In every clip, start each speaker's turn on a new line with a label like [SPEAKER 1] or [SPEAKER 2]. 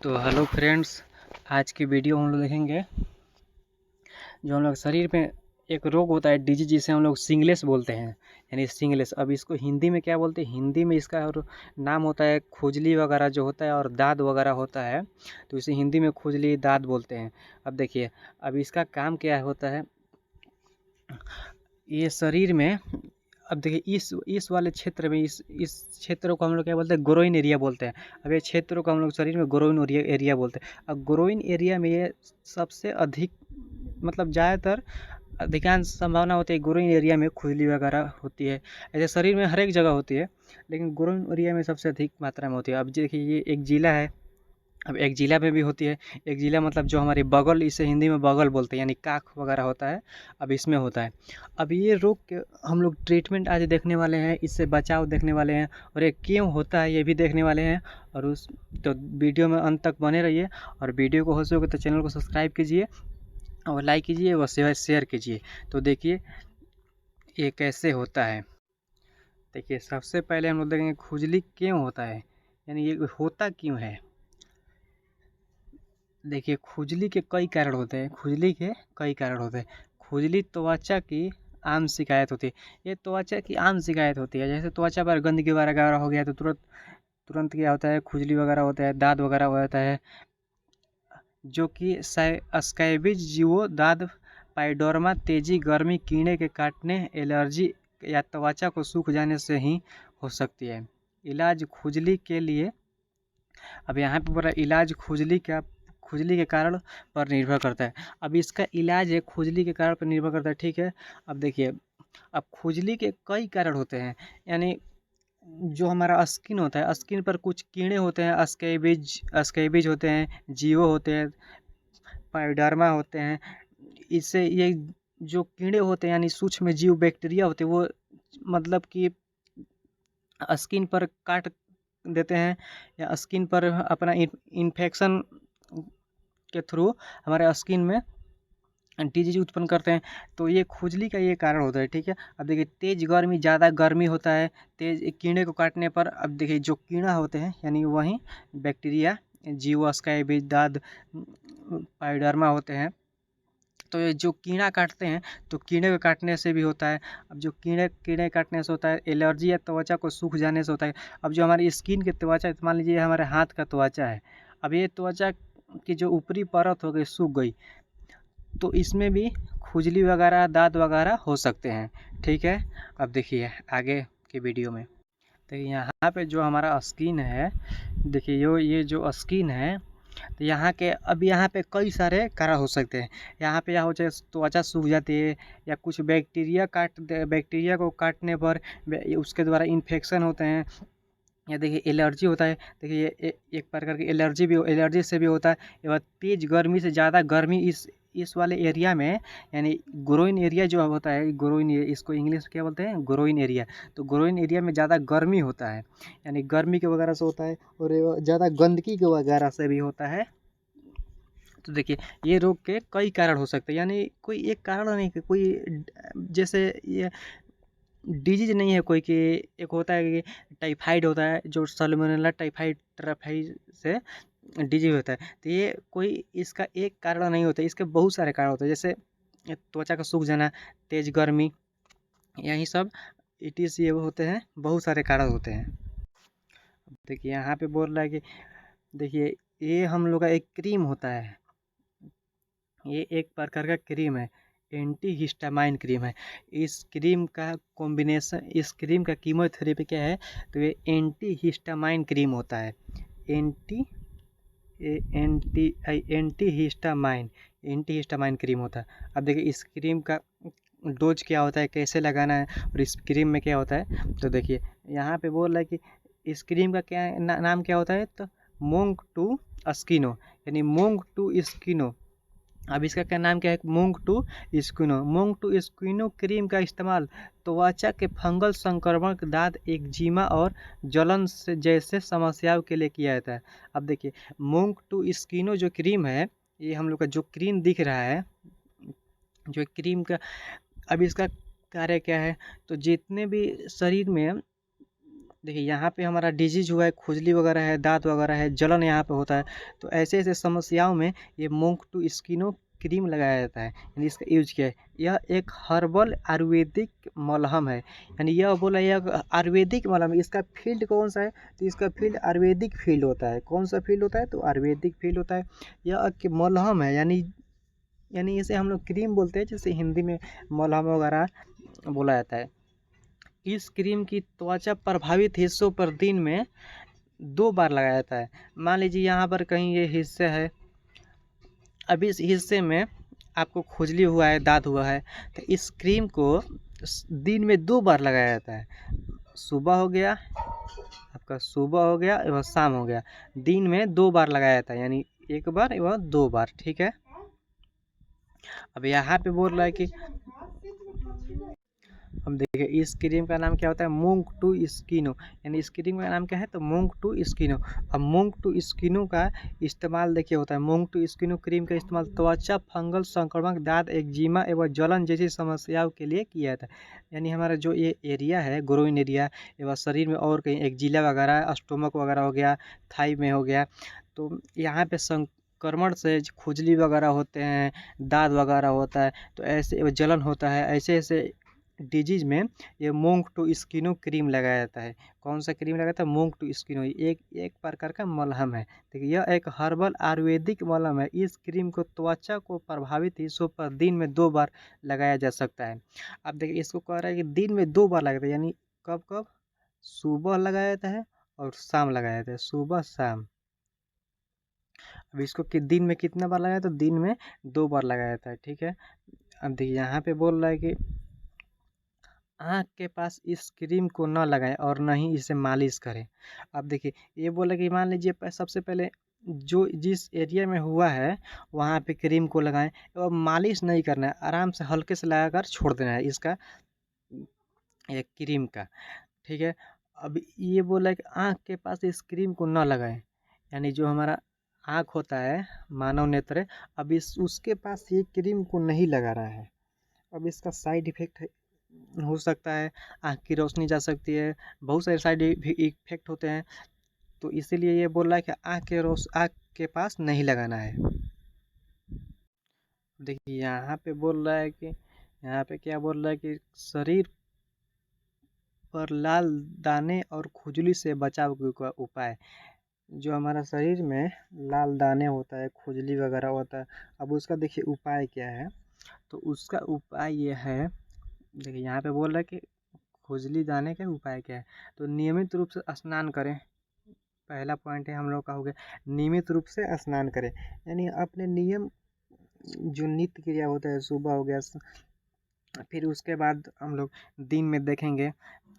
[SPEAKER 1] तो hello friends, आज की वीडियो हम लोग देखेंगे जो हम लोग शरीर में एक रोग होता है डिजीज, जिसे हम लोग सिंगलेस बोलते हैं, यानी सिंगलेस। अब इसको हिंदी में क्या बोलते हैं? हिंदी में इसका और नाम होता है खुजली वगैरह जो होता है और दाद वगैरह होता है, तो इसे हिंदी में खुजली दाद बोलते हैं। अब देखिए, अब इसका काम क्या होता है, ये शरीर में, अब देखिए इस वाले क्षेत्र में, इस क्षेत्र को हम लोग क्या बोलते हैं? ग्रोइन एरिया बोलते हैं। अब ये क्षेत्र को हम लोग शरीर में ग्रोइन एरिया बोलते हैं। अब ग्रोइन एरिया में ये सबसे अधिक, मतलब ज़्यादातर अधिकांश संभावना होती है ग्रोइन एरिया में खुजली वगैरह होती है। ऐसे शरीर में हर एक जगह होती है, लेकिन ग्रोइन एरिया में सबसे अधिक मात्रा में होती है। अब देखिए, ये एक जिला है। अब एक जिला में भी होती है। एक जिला मतलब जो हमारी बगल, इसे हिंदी में बगल बोलते हैं, यानी काख वगैरह होता है। अब इसमें होता है। अब ये रोग के हम लोग ट्रीटमेंट आज देखने वाले हैं, इससे बचाव देखने वाले हैं, और ये क्यों होता है ये भी देखने वाले हैं। और उस तो वीडियो में अंत तक बने रहिए, और वीडियो को हो सके तो चैनल को सब्सक्राइब कीजिए और लाइक कीजिए व शेयर कीजिए। तो देखिए ये कैसे होता है। देखिए, सबसे पहले हम लोग देखेंगे खुजली क्यों होता है, यानी ये होता क्यों है। देखिए, खुजली के कई कारण होते हैं। खुजली के कई कारण होते हैं। खुजली त्वचा की आम शिकायत होती है। ये त्वचा की आम शिकायत होती है। जैसे त्वचा पर गंदगी वगैरह हो गया तो तुरंत तुरंत क्या होता है? खुजली वगैरह होता है, दाद वगैरह हो जाता है, जो कि स्कैबिज जीवो दाद, पाइडोरमा, तेजी, गर्मी, कीड़े के काटने, एलर्जी या त्वचा को सूख जाने से ही हो सकती है। इलाज खुजली के लिए, अब यहाँ पे बोला इलाज खुजली के कारण पर निर्भर करता है। अब इसका इलाज है खुजली के कारण पर निर्भर करता है, ठीक है। अब देखिए, अब खुजली के कई कारण होते हैं, यानी जो हमारा स्किन होता है, स्किन पर कुछ कीड़े होते हैं, स्कैबिज होते हैं, जीवो होते हैं, पायोडर्मा होते हैं। इससे ये जो कीड़े होते हैं, यानी सूक्ष्म जीव बैक्टीरिया होते हैं, वो मतलब कि स्किन पर काट देते हैं, या स्किन पर अपना इन्फेक्शन के थ्रू हमारे स्किन में डिजीज उत्पन्न करते हैं। तो ये खुजली का ये कारण होता है, ठीक है। अब देखिए, तेज गर्मी, ज़्यादा गर्मी होता है तेज कीड़े को काटने पर। अब देखिए, जो कीड़ा होते हैं, यानी वही बैक्टीरिया, जीव, स्कैबिज, दाद, पायोडर्मा होते हैं, तो ये जो कीड़ा काटते हैं, तो कीड़े को काटने से भी होता है। अब जो कीड़े काटने से होता है, एलर्जी या त्वचा को सूख जाने से होता है। अब जो हमारी स्किन की त्वचा, मान लीजिए हमारे हाथ का त्वचा है, अब ये त्वचा की जो ऊपरी परत हो गई, सूख गई, तो इसमें भी खुजली वगैरह, दाद वगैरह हो सकते हैं, ठीक है। अब देखिए आगे की वीडियो में, तो यहाँ पे जो हमारा स्किन है, देखिए ये जो स्किन है, तो यहाँ पे कई सारे कारण हो सकते हैं। यहाँ पे या हो चाहे त्वचा सूख जाती है, या कुछ बैक्टीरिया को काटने पर उसके द्वारा इन्फेक्शन होते हैं, या देखिए एलर्जी होता है। देखिए ये एक प्रकार की एलर्जी से भी होता है। या तेज गर्मी से, ज़्यादा गर्मी इस वाले एरिया में, यानी ग्रोइन एरिया जो होता है, इसको इंग्लिश में क्या बोलते हैं? Groin area. तो ग्रोइन एरिया में ज़्यादा गर्मी होता है, यानी गर्मी के वगैरह से होता है, और ज़्यादा गंदगी के वगैरह से भी होता है। तो देखिए, ये रोग के कई कारण हो सकते हैं, यानी कोई एक कारण नहीं कि कोई, जैसे ये डिजीज नहीं है कोई, कि एक होता है कि टाइफाइड होता है, जो सल्मोनेला टाइफाइड से डिजीज होता है। तो ये कोई इसका एक कारण नहीं होता, इसके बहुत सारे कारण होते हैं, जैसे त्वचा का सूख जाना, तेज गर्मी, यही सब ये होते हैं, बहुत सारे कारण होते हैं। देखिए यहाँ पे बोल रहा है कि, देखिए ये हम लोग का एक क्रीम होता है, ये एक प्रकार का क्रीम है, एंटी हिस्टामाइन क्रीम है। इस क्रीम का कीमोथेरेपी क्या है? तो ये एंटी हिस्टामाइन क्रीम होता है। एंटी एंटी हिस्टामाइन क्रीम होता है। अब देखिए, इस क्रीम का डोज क्या होता है, कैसे लगाना है, और इस क्रीम में क्या होता है। तो देखिए यहाँ पे बोल रहा है कि इस क्रीम का क्या नाम क्या होता है, तो मूंग टू स्किनो, यानी मूंग टू स्किनो। अब इसका क्या नाम क्या है? मूंग टू स्क्विनो क्रीम का इस्तेमाल त्वचा के फंगल संक्रमण, दाद, एक्जिमा और जलन से जैसे समस्याओं के लिए किया जाता है। अब देखिए, मूंग टू स्किनो जो क्रीम है, ये हम लोग का जो क्रीम दिख रहा है, जो क्रीम का, अब इसका कार्य क्या है? तो जितने भी शरीर में देखिए यहाँ पे हमारा डिजीज हुआ है, खुजली वगैरह है, दाँत वगैरह है, जलन यहाँ पे होता है। तो ऐसे-ऐसे समस्याओं में ये मोंक-टू स्किनो क्रीम लगाया जाता है, यानी इसका यूज़ किया है। यह एक हर्बल आयुर्वेदिक मलहम है, यानी यह बोला यह आयुर्वेदिक मलहम है। इसका फ़ील्ड कौन-सा है? तो इसका फ़ील्ड आयुर्वेदिक फ़ील्ड होता है। कौन-सा फ़ील्ड होता है? तो आयुर्वेदिक फ़ील्ड होता है। यह एक मलहम है, यानी इसे हम लोग क्रीम बोलते हैं, जिसे हिंदी में मलहम वगैरह बोला जाता है। इस क्रीम की त्वचा प्रभावित हिस्सों पर दिन में 2 बार लगाया जाता है। मान लीजिए यहाँ पर कहीं ये हिस्सा है, अब इस हिस्से में आपको खुजली हुआ है, दाँत हुआ है, तो इस क्रीम को दिन में 2 बार लगाया जाता है। सुबह हो गया, आपका सुबह हो गया एवं शाम हो गया। दिन में 2 बार लगाया जाता है, यानी 1 बार एवं 2 बार, ठीक है। अब यहाँ पे बोल रहा है कि अब देखिए इस क्रीम का नाम क्या होता है? मूंग टू स्किनो, यानी इस क्रीम का नाम क्या है? तो मूंग टू स्किनो। अब मूंग टू स्किनो का इस्तेमाल देखिए होता है, मूंग टू स्किनो क्रीम का इस्तेमाल त्वचा फंगल संक्रमण, दांत, एक्जिमा एवं जलन जैसी समस्याओं के लिए किया जाता है। यानी हमारा जो ये एरिया है, ग्रोइन एरिया एवं शरीर में और कहीं एक्जिला वगैरह, स्टोमक वगैरह हो गया, थाई में हो गया, तो यहाँ पे संक्रमण से खुजली वगैरह होते हैं, दाद वगैरह होता है, तो ऐसे जलन होता है, ऐसे ऐसे डिजीज में ये मूंग टू स्किनो क्रीम लगाया जाता है। कौन सा क्रीम लगाया जाता है? मूंग टू स्किनो, एक एक प्रकार का मलहम है। देखिए यह एक हर्बल आयुर्वेदिक मलहम है। इस क्रीम को त्वचा को प्रभावित हिस्सों पर दिन में 2 बार लगाया जा सकता है। अब देखिए इसको कह रहा है कि दिन में 2 बार लगाता है, यानी कब कब? सुबह लगाया जाता है और शाम लगाया जाता है, सुबह शाम। अब इसको दिन में कितना बार लगाया? तो दिन में 2 बार लगाया जाता है, ठीक है। अब देखिए यहाँ पे बोल रहा है कि आँख के पास इस क्रीम को न लगाएं और न ही इसे मालिश करें। अब देखिए ये बोला कि मान लीजिए सबसे पहले जो जिस एरिया में हुआ है वहाँ पे क्रीम को लगाएं और मालिश नहीं करना है, आराम से हल्के से लगाकर छोड़ देना है इसका, ये क्रीम का, ठीक है। अब ये बोला है कि आँख के पास इस क्रीम को न लगाएं, यानी जो हमारा आँख होता है, मानव नेत्र, अब इस उसके पास ये क्रीम को नहीं लगा रहा है। अब इसका साइड इफ़ेक्ट हो सकता है, आँख की रोशनी जा सकती है, बहुत सारे साइड इफ़ेक्ट होते हैं। तो इसीलिए ये बोल रहा है कि आँख के पास नहीं लगाना है। देखिए यहाँ पे बोल रहा है कि यहाँ पे क्या बोल रहा है कि शरीर पर लाल दाने और खुजली से बचाव का उपाय। जो हमारा शरीर में लाल दाने होता है, खुजली वगैरह होता है, अब उसका देखिए उपाय क्या है? तो उसका उपाय ये है, देखिए यहाँ पे बोल रहा है कि खुजली दाने का उपाय क्या है? तो नियमित रूप से स्नान करें। पहला पॉइंट है हम लोग का हो गया, नियमित रूप से स्नान करें, यानी अपने नियम जो नित्य क्रिया होता है, सुबह हो गया, फिर उसके बाद हम लोग दिन में देखेंगे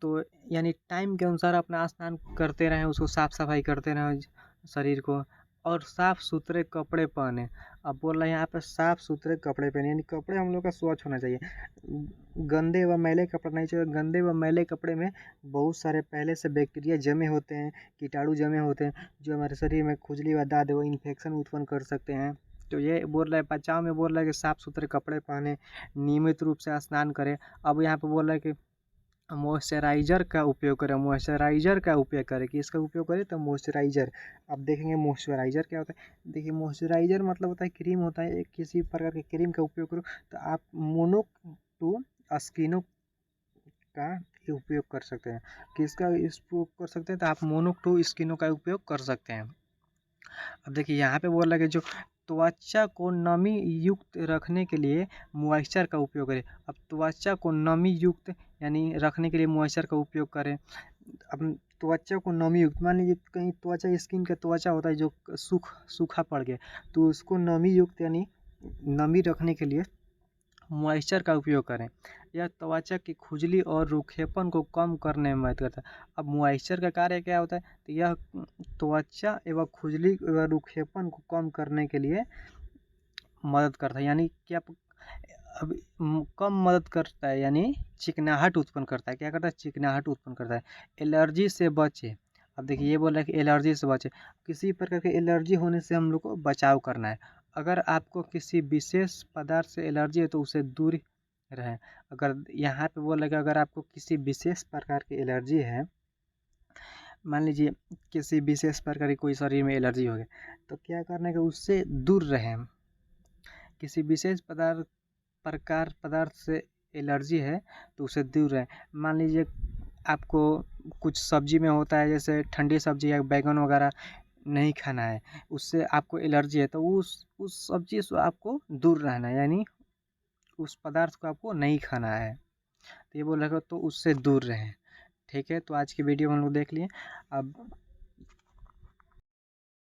[SPEAKER 1] तो यानी टाइम के अनुसार अपना स्नान करते रहें, उसको साफ सफाई करते रहें शरीर को, और साफ सुथरे कपड़े पहने। अब बोल रहे हैं यहाँ पे साफ सुथरे कपड़े पहने, यानी कपड़े हम लोग का स्वच्छ होना चाहिए, गंदे व मैले कपड़े नहीं चाहिए। गंदे व मैले कपड़े में बहुत सारे पहले से बैक्टीरिया जमे होते हैं, कीटाणु जमे होते हैं, जो हमारे शरीर में खुजली व दाद व इन्फेक्शन उत्पन्न कर सकते हैं। तो ये बोल रहा है बचाव में, बोल रहा है कि साफ सुथरे कपड़े पहने, नियमित रूप से स्नान करें। अब यहाँ पे बोल रहा है कि मॉइस्चराइज़र का उपयोग करें, मॉइस्चराइज़र का उपयोग करें, किसका उपयोग करें? तो मॉइस्चराइज़र। अब देखेंगे मॉइस्चराइज़र क्या होता है। देखिए मॉइस्चराइज़र मतलब होता है क्रीम होता है, किसी प्रकार के क्रीम का उपयोग करो तो आप मोनो टू स्किनो का उपयोग कर सकते हैं। किसका उपयोग कर सकते हैं? तो आप मोनो टू स्किनो का उपयोग कर सकते हैं। अब देखिए यहाँ पे बोल रहा है कि जो त्वचा को नमी युक्त रखने के लिए मॉइस्चर का उपयोग करें। अब त्वचा को नमी युक्त यानी रखने के लिए मॉइस्चर का उपयोग करें। अब त्वचा को नमी युक्त, मान लीजिए कहीं त्वचा, स्किन का त्वचा होता है जो सूखा पड़ गया, तो उसको नमी युक्त यानी नमी रखने के लिए मॉइस्चर का उपयोग करें। यह त्वचा की खुजली और रूखेपन को कम करने में मदद करता है। अब मॉइस्चर का कार्य क्या होता है? तो यह त्वचा एवं खुजली एवं रूखेपन को कम करने के लिए मदद करता है, यानी कि आप अब कम मदद करता है, यानी चिकनाहट उत्पन्न करता है। क्या करता है? चिकनाहट उत्पन्न करता है। एलर्जी से बचे। अब देखिए ये बोल रहा है कि एलर्जी से बचे, किसी प्रकार की एलर्जी होने से हम लोग को बचाव करना है। अगर आपको किसी विशेष पदार्थ से एलर्जी है तो उसे दूर रहें। अगर यहाँ पे बोल रहा है कि अगर आपको किसी विशेष प्रकार की एलर्जी है मान लीजिए किसी विशेष प्रकार की कोई शरीर में एलर्जी हो गया, तो क्या करना है कि उससे दूर रहें। किसी विशेष पदार्थ से एलर्जी है तो उससे दूर रहें। मान लीजिए आपको कुछ सब्जी में होता है, जैसे ठंडी सब्जी या बैगन वगैरह नहीं खाना है, उससे आपको एलर्जी है, तो उस सब्जी से आपको दूर रहना है, यानी उस पदार्थ को आपको नहीं खाना है। तो ये बोल रहे हो तो उससे दूर रहें। ठीक है, तो आज की वीडियो हम लोग देख लिए। अब